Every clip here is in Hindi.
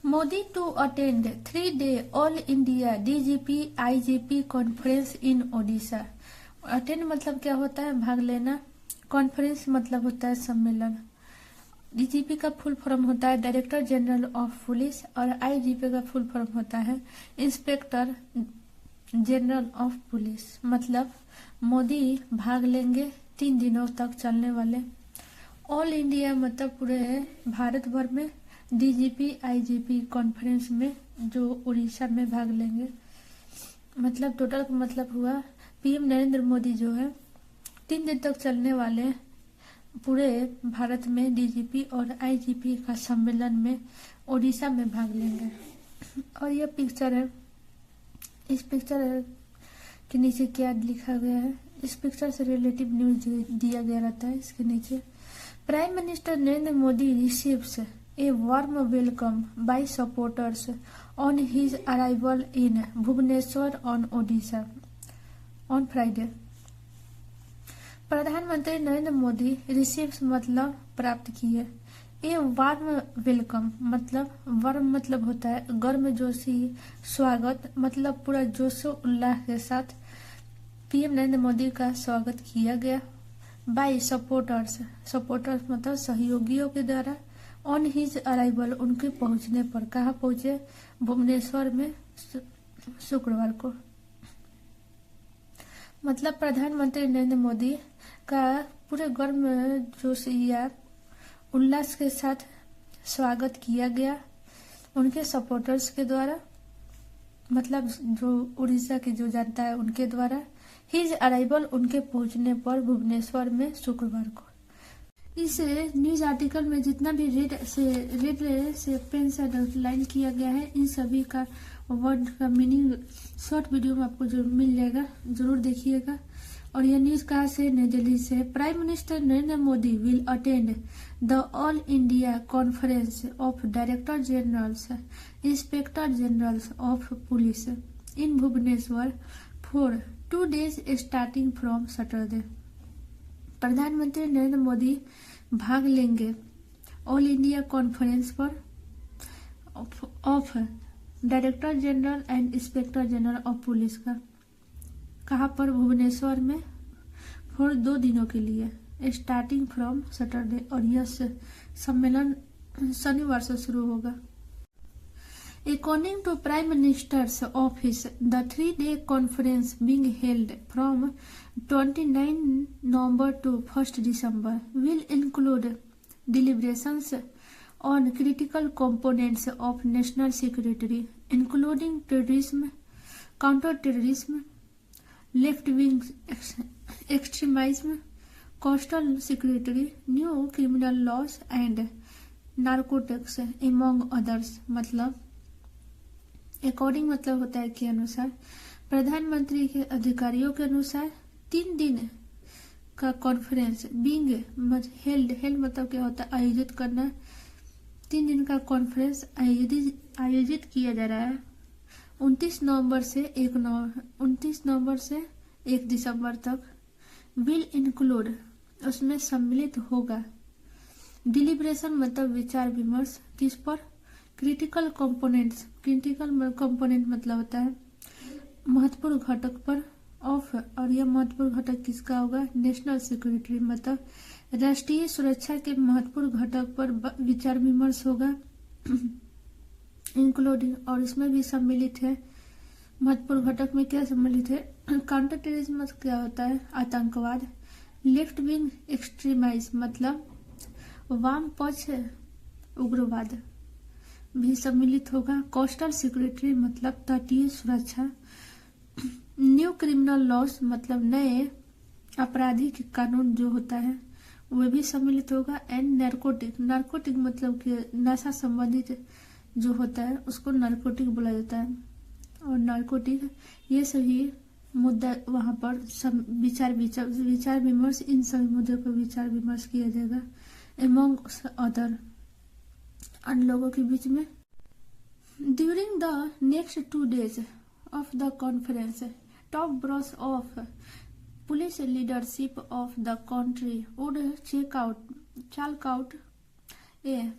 Modi to attend 3-day All India DGP IGP conference in Odisha. Attend मतलब क्या होता है? भाग लेना। कॉन्फ्रेंस मतलब होता है सम्मेलन। डीजीपी का फुल फॉर्म होता है डायरेक्टर जनरल ऑफ पुलिस और आईजीपी का फुल फॉर्म होता है इंस्पेक्टर जनरल ऑफ पुलिस। मतलब मोदी भाग लेंगे 3 दिनों तक चलने वाले ऑल इंडिया मतलब पूरे भारत भर में डीजीपी आईजीपी कॉन्फ्रेंस में जो उड़ीसा में भाग लेंगे। मतलब टोटल मतलब हुआ पीएम नरेंद्र मोदी जो है 3 दिन तक चलने वाले पूरे भारत में डीजीपी और आईजीपी का सम्मेलन में उड़ीसा में भाग लेंगे। और यह पिक्चर है। इस पिक्चर के नीचे क्या लिखा गया है? इस पिक्चर से रिलेटिव न्यूज दिया गया रहता है। इसके नीचे prime minister Narendra Modi receives a warm welcome by supporters on his arrival in Bhubaneswar on Odisha on Friday। प्रधानमंत्री नरेंद्र मोदी रिसीव्स मतलब प्राप्त किए। ए वार्म वेलकम मतलब वार्म मतलब होता है गर्म जोशी स्वागत। मतलब पूरा जोशो उल्लास के साथ पीएम नरेंद्र मोदी का स्वागत किया गया। बाय सपोर्टर्स मतलब सहयोगियों के द्वारा। ऑन हिज अराइवल उनके पहुंचने पर। कहाँ पहुंचे? भुवनेश्वर में शुक्रवार को। मतलब प्रधानमंत्री नरेंद्र मोदी का पूरे गर्म जोश या उल्लास के साथ स्वागत किया गया उनके सपोर्टर्स के द्वारा। मतलब जो उड़ीसा की जो जनता है उनके द्वारा। हिज अराइवल उनके पहुंचने पर भुवनेश्वर में शुक्रवार को। इस न्यूज आर्टिकल में जितना भी रेड से पेन से अंडरलाइन किया गया है इन सभी का वर्ड का मीनिंग शॉर्ट वीडियो में आपको जरूर मिल जाएगा, जरूर देखिएगा। और यह न्यूज कहाँ से? नई दिल्ली से। Prime minister Narendra Modi will attend the all India conference of director generals inspector generals of police in Bhubaneswar for 2 days starting from Saturday. प्रधानमंत्री नरेंद्र मोदी भाग लेंगे ऑल इंडिया कॉन्फ्रेंस पर of director general and inspector general of police का। कहाँ पर? भुवनेश्वर में फॉर 2 दिनों के लिए स्टार्टिंग फ्रॉम सैटरडे। और यह सम्मेलन शनिवार से शुरू होगा। According to Prime Minister's office, the 3-day conference being held from 29 November to 1st December will include deliberations on critical components of national security, including terrorism, counter-terrorism, left-wing extremism, coastal security, new criminal laws and narcotics, among others। मतलब अकॉर्डिंग मतलब होता है के अनुसार, प्रधानमंत्री के अधिकारियों के अनुसार 3 दिन का कॉन्फ्रेंस बीइंग हेल्ड मतलब क्या होता है? आयोजित करना। 3 दिन का कॉन्फ्रेंस आयोजित किया जा रहा है 29 नवंबर से 1 दिसंबर तक। विल इंक्लूड उसमें सम्मिलित होगा। डिलिब्रेशन मतलब विचार विमर्श। किस पर? Critical components. क्रिटिकल कंपोनेंट मतलब होता है महत्वपूर्ण घटक पर ऑफ। और यह महत्वपूर्ण घटक किसका होगा? नेशनल सिक्योरिटी मतलब राष्ट्रीय सुरक्षा के महत्वपूर्ण घटक पर विचार विमर्श होगा इंक्लूडिंग। और इसमें भी सम्मिलित है महत्वपूर्ण घटक में क्या सम्मिलित है? काउंटर टेररिज्म क्या होता है? आतंकवाद। लेफ्ट विंग एक्सट्रीमाइज्म मतलब वाम पक्ष उग्रवाद भी सम्मिलित होगा। कोस्टल सिक्योरिटी मतलब तटीय सुरक्षा। न्यू क्रिमिनल लॉस मतलब नए आपराधिक कानून जो होता है वह भी सम्मिलित होगा। एंड नार्कोटिक मतलब कि नशा संबंधित जो होता है उसको नार्कोटिक बोला जाता है। और नार्कोटिक ये सभी मुद्दा वहां पर विचार विमर्श इन सभी मुद्दों पर विचार विमर्श किया जाएगा एमंग अदर अन्य लोगों के बीच में। During the next 2 days of the conference top brass of police leadership of the country would check out a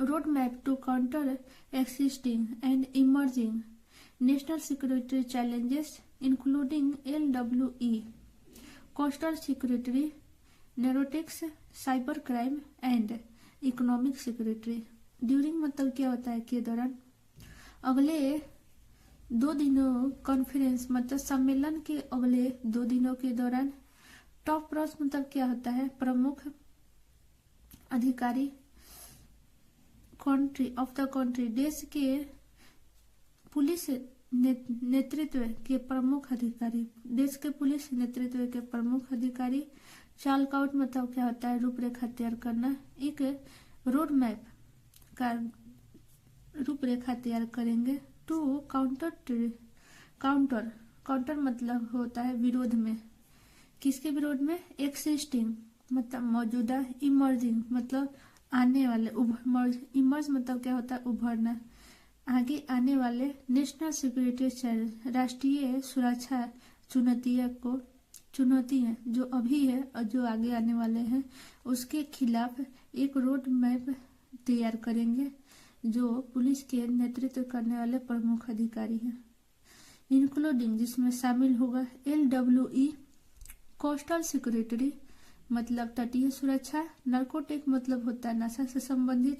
roadmap to counter existing and emerging national security challenges, including LWE, coastal security, narcotics, cybercrime and economic security. During मतलब क्या होता है के दौरान, अगले 2 दिनों कॉन्फ्रेंस मतलब सम्मेलन के अगले 2 दिनों के दौरान। टॉप प्रॉस मतलब क्या होता है, प्रमुख अधिकारी, कंट्री ऑफ द कंट्री, देश के पुलिस नेतृत्व के प्रमुख अधिकारी, देश के पुलिस नेतृत्व के प्रमुख अधिकारी। चार्क आउट मतलब क्या होता है, रूपरेखा तैयार करना। एक रोड मैप का रूपरेखा तैयार करेंगे। टू काउंटर मतलब होता है विरोध में, किसके विरोध में, एक्सिस्टिंग मतलब मौजूदा, इमर्जिंग मतलब आने वाले, इमर्ज मतलब क्या होता है, उभरना, आगे आने वाले, नेशनल सिक्योरिटी चैलेंज राष्ट्रीय सुरक्षा चुनौतियां जो अभी है और जो आगे आने वाले हैं उसके खिलाफ एक रोड मैप तैयार करेंगे जो पुलिस के नेतृत्व करने वाले प्रमुख अधिकारी हैं, इंक्लूडिंग जिसमें शामिल होगा LWE, कोस्टल सिक्योरिटी मतलब तटीय सुरक्षा, नार्कोटिक मतलब होता है नशा से संबंधित,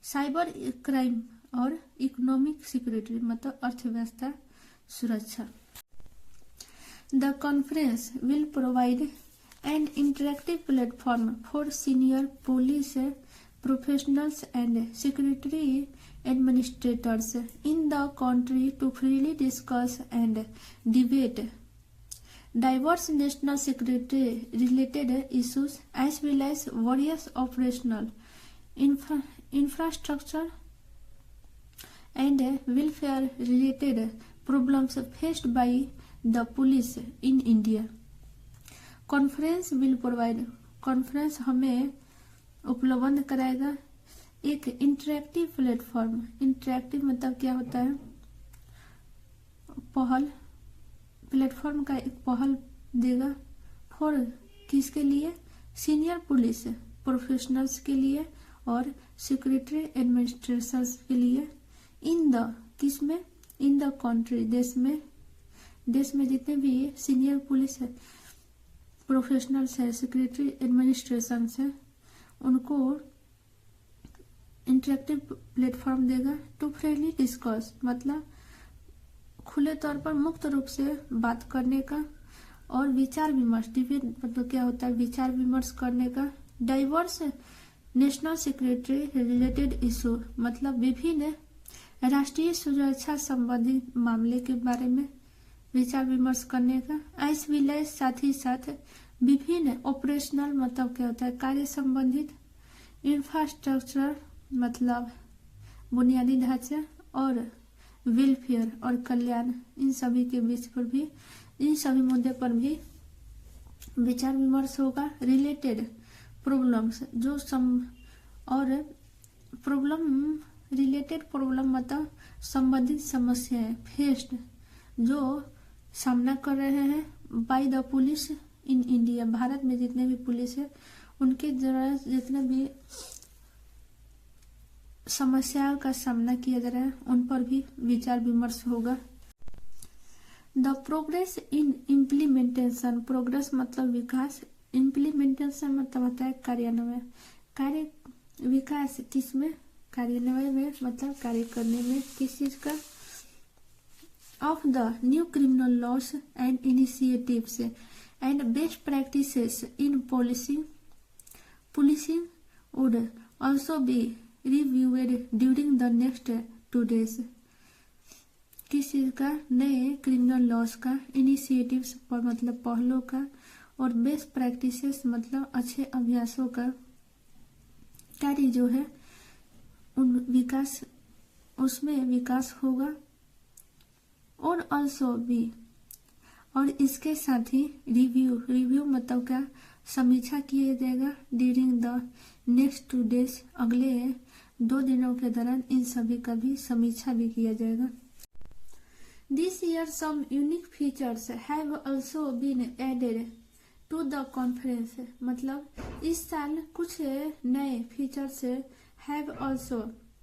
साइबर क्राइम और इकोनॉमिक सिक्योरिटी मतलब अर्थव्यवस्था सुरक्षा। The conference will provide an interactive platform for senior police professionals and security administrators in the country to freely discuss and debate diverse national security related issues as well as various operational infrastructure and welfare related problems faced by the police in India. Conference will provide, conference हमें उपलब्ध कराएगा एक इंटरेक्टिव प्लेटफॉर्म। इंटरेक्टिव मतलब क्या होता है, पहल, प्लेटफॉर्म का एक पहल देगा फॉर किसके लिए, सीनियर पुलिस प्रोफेशनल्स के लिए और सिक्योरिटी एडमिनिस्ट्रेटर्स के लिए, इन द किसमें, इन द कंट्री देश में जितने भी सीनियर पुलिस है, प्रोफेशनल्स है, सिक्योरिटी एडमिनिस्ट्रेशन है, उनको इंटरेक्टिव प्लेटफॉर्म देगा। टू फ्रीली डिस्कस मतलब खुले तौर पर मुक्त रूप से बात करने का और विचार विमर्श, डिबेट मतलब क्या होता है, विचार विमर्श करने का। Diverse national security related issue मतलब विभिन्न राष्ट्रीय सुरक्षा संबंधी मामले के बारे में विचार विमर्श करने का। एस विलय साथ ही साथ विभिन्न ऑपरेशनल मतलब क्या होता है, कार्य संबंधित, इंफ्रास्ट्रक्चर मतलब बुनियादी ढांचा और वेलफेयर और कल्याण, इन सभी के बीच पर भी, इन सभी मुद्दे पर भी विचार विमर्श होगा। रिलेटेड प्रॉब्लम्स जो और प्रॉब्लम रिलेटेड प्रॉब्लम मतलब संबंधित समस्याएं, फेस्ड जो सामना कर रहे हैं by the police in India, Bharat में जितने भी पुलिस है उनके द्वारा जितने भी समस्याओं का सामना किया जा रहा है उन पर भी विचार विमर्श होगा। The progress in implementation, progress मतलब विकास, इम्प्लीमेंटेशन मतलब होता है कार्यान्वयन, कार्य विकास किसमें, कार्यान्वयन में मतलब कार्य करने में, किस चीज का, of the new criminal loss and initiatives and best practices in policing would also be reviewed during the next 2 days। किस चीज का, नए क्रिमिनल लॉस का, इनिशिएटिव्स पर मतलब पहलों का, और बेस्ट प्रैक्टिसेस मतलब अच्छे अभ्यासों का कार्य जो है उन विकास, उसमें विकास होगा। और ऑल्सो भी, और इसके साथ ही रिव्यू मतलब क्या, समीक्षा किया जाएगा। ड्यूरिंग द नेक्स्ट 2 days, अगले 2 दिनों के दौरान इन सभी का भी समीक्षा भी किया जाएगा। This year some unique features have also been added to the conference, मतलब इस साल कुछ नए features have also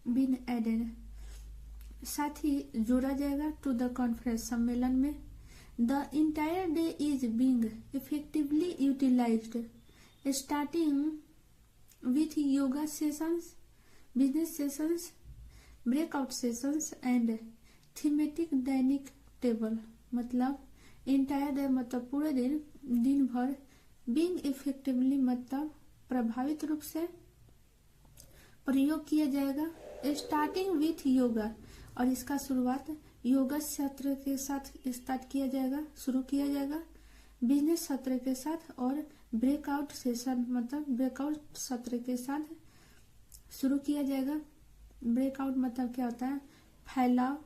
been added, साथ ही जोड़ा जाएगा टू द कॉन्फ्रेंस, सम्मेलन में। The entire day is being effectively utilised starting with yoga sessions, business sessions, breakout sessions and thematic dining table. मतलब इंटायर डे मतलब पूरे दिन भर, बीइंग इफेक्टिवली मतलब प्रभावित रूप से प्रयोग किया जाएगा, स्टार्टिंग विथ योगा और इसका शुरुआत योगा सत्र के साथ स्टार्ट किया जाएगा, शुरू किया जाएगा, बिजनेस सत्र के साथ और ब्रेकआउट सेशन मतलब ब्रेकआउट सत्र के साथ शुरू किया जाएगा। ब्रेकआउट मतलब क्या होता है, फैलाव,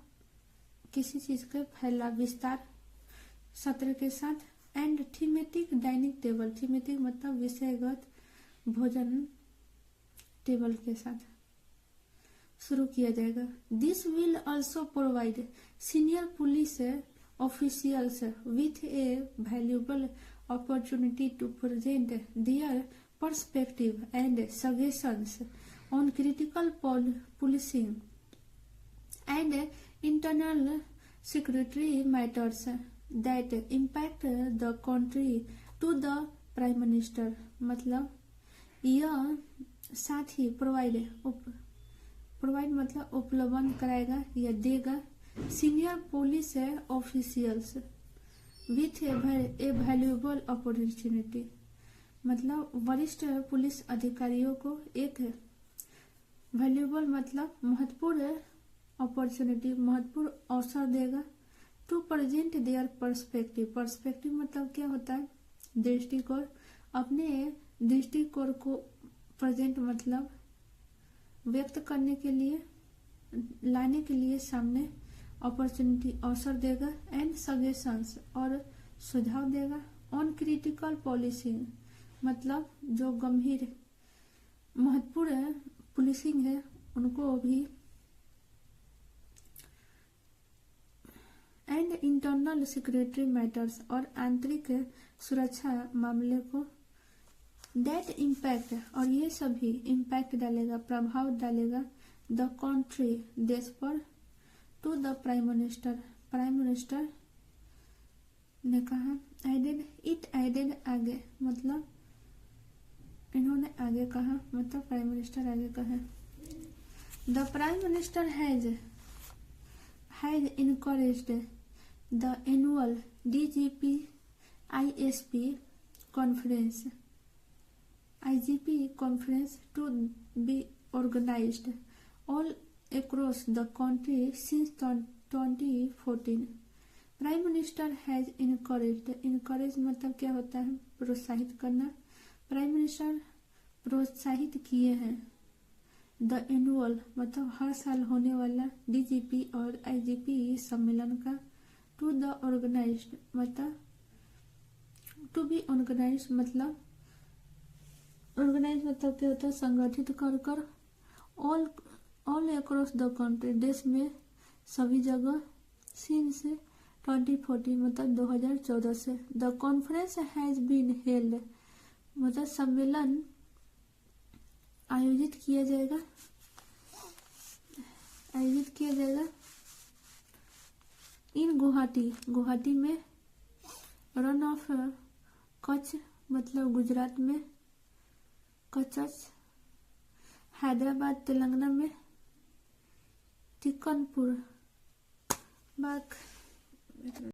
किसी चीज के फैलाव, विस्तार, सत्र के साथ। And thematic dining table, thematic मतलब विषयगत भोजन टेबल के साथ शुरू किया जाएगा। This will also provide senior police officials with A valuable opportunity to present their perspective and suggestions on critical policing and internal security matters that impact the country to the Prime Minister। मतलब यह साथ ही प्रोवाइड मतलब उपलब्ध कराएगा या देगा senior police officials with A valuable opportunity, मतलब वरिष्ठ पुलिस अधिकारियों को एक वैल्यूएबल मतलब महत्वपूर्ण अपॉर्चुनिटी, महत्वपूर्ण अवसर देगा to present their perspective. Perspective मतलब क्या होता है, दृष्टिकोण, अपने दृष्टिकोण को प्रेजेंट मतलब व्यक्त करने के लिए, लाने के लिए सामने अपॉर्चुनिटी, अवसर देगा। एंड सजेशंस और सुझाव देगा। ऑन क्रिटिकल पॉलिसिंग मतलब जो गंभीर महत्वपूर्ण पुलिसिंग है उनको भी। एंड इंटरनल सिक्योरिटी मैटर्स और आंतरिक सुरक्षा मामले को। दैट इम्पैक्ट और ये सभी इम्पैक्ट डालेगा, प्रभाव डालेगा द कंट्री देश पर, to the prime minister, prime minister ने कहा। एडेड इट एडेड आगे मतलब इन्होंने आगे कहा, मतलब प्राइम मिनिस्टर आगे कहा। The prime minister has encouraged the annual DGP ISP conference IGP conference to be organized all across the country since 2014। Prime minister has encouraged, encourage मतलब क्या होता है, प्रोत्साहित करना। प्राइम मिनिस्टर प्रोत्साहित किए हैं द एनुअल मतलब हर साल होने वाला DGP और IGP सम्मेलन का। टू द ऑर्गेनाइज्ड मतलब टू बी ऑर्गेनाइज मतलब ऑर्गेनाइज मतलब क्या होता है, संगठित कर ऑल अक्रॉस द कंट्री, देश में सभी जगह। सिंस 2014 मतलब 2014 से। The conference has been held मतलब सम्मेलन आयोजित किया जाएगा इन गुवाहाटी में। रन ऑफ कच्छ मतलब गुजरात में, कच्छ। हैदराबाद तेलंगाना में, तिकनपुर बाग।